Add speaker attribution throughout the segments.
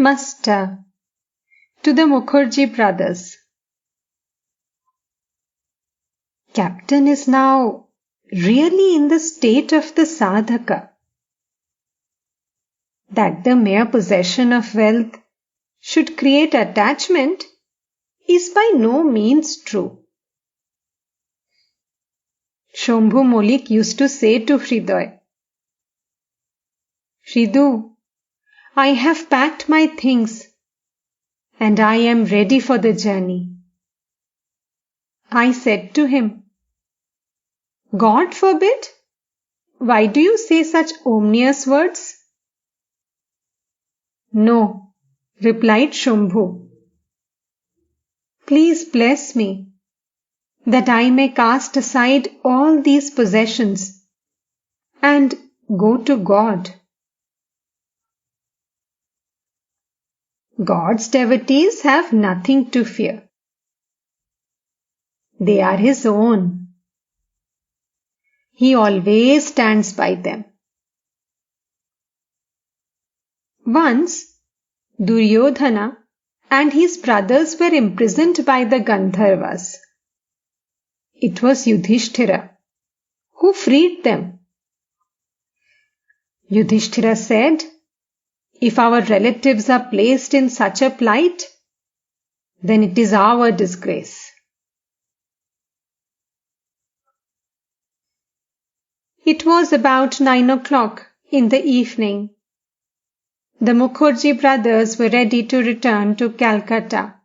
Speaker 1: Master, to the Mukherjee brothers. Captain is now really in the state of the sadhaka. That the mere possession of wealth should create attachment is by no means true. Shambhu Molik used to say to Hridoy, Hridu, I have packed my things and I am ready for the journey. I said to him, God forbid, why do you say such ominous words? No, replied Shambhu. Please bless me, that I may cast aside all these possessions and go to God. God's devotees have nothing to fear. They are His own. He always stands by them. Once, Duryodhana and his brothers were imprisoned by the Gandharvas. It was Yudhishthira who freed them. Yudhishthira said, if our relatives are placed in such a plight, then it is our disgrace. It was about 9 o'clock in the evening. The Mukherjee brothers were ready to return to Calcutta.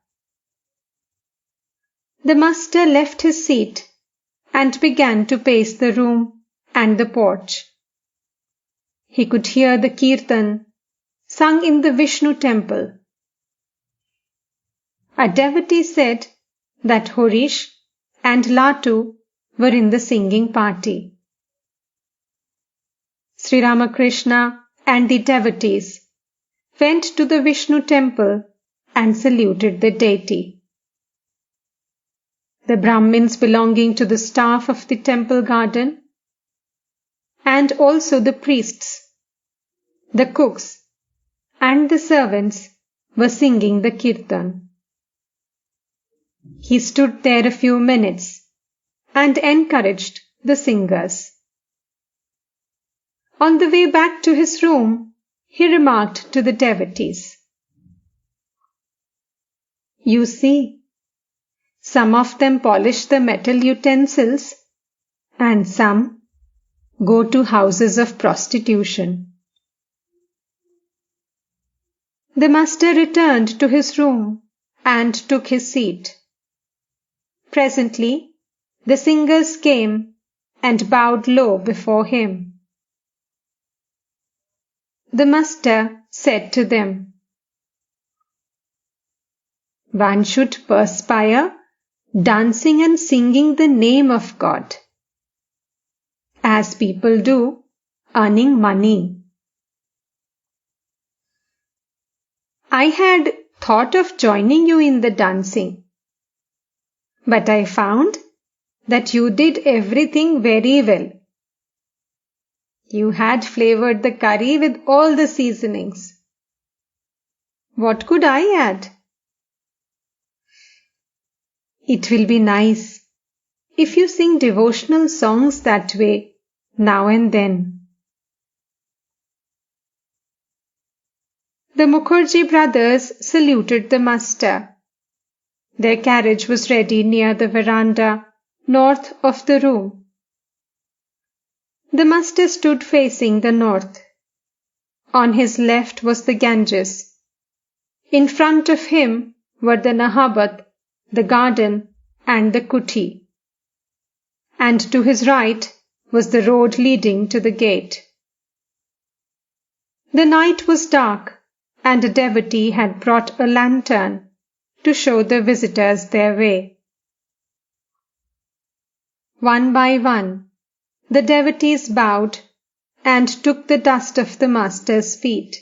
Speaker 1: The master left his seat and began to pace the room and the porch. He could hear the kirtan sung in the Vishnu temple. A devotee said that Horish and Latu were in the singing party. Sri Ramakrishna and the devotees went to the Vishnu temple and saluted the deity. The Brahmins belonging to the staff of the temple garden and also the priests, the cooks and the servants were singing the kirtan. He stood there a few minutes and encouraged the singers. On the way back to his room, he remarked to the devotees, You see, some of them polish the metal utensils and some go to houses of prostitution. The master returned to his room and took his seat. Presently, the singers came and bowed low before him. The master said to them, One should perspire dancing and singing the name of God, as people do, earning money. I had thought of joining you in the dancing, but I found that you did everything very well. You had flavored the curry with all the seasonings. What could I add? It will be nice if you sing devotional songs that way now and then. The Mukherjee brothers saluted the master. Their carriage was ready near the veranda north of the room. The master stood facing the north. On his left was the Ganges. In front of him were the Nahabat, the garden, and the kuti. And to his right was the road leading to the gate. The night was dark, and a devotee had brought a lantern to show the visitors their way. One by one, the devotees bowed and took the dust of the master's feet.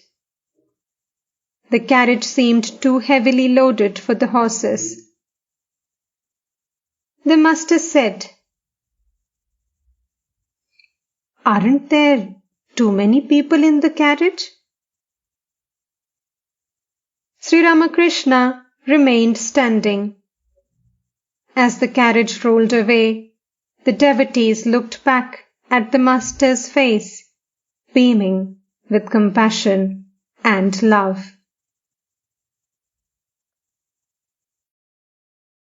Speaker 1: The carriage seemed too heavily loaded for the horses. The master said, Aren't there too many people in the carriage? Sri Ramakrishna remained standing. As the carriage rolled away, the devotees looked back at the Master's face, beaming with compassion and love.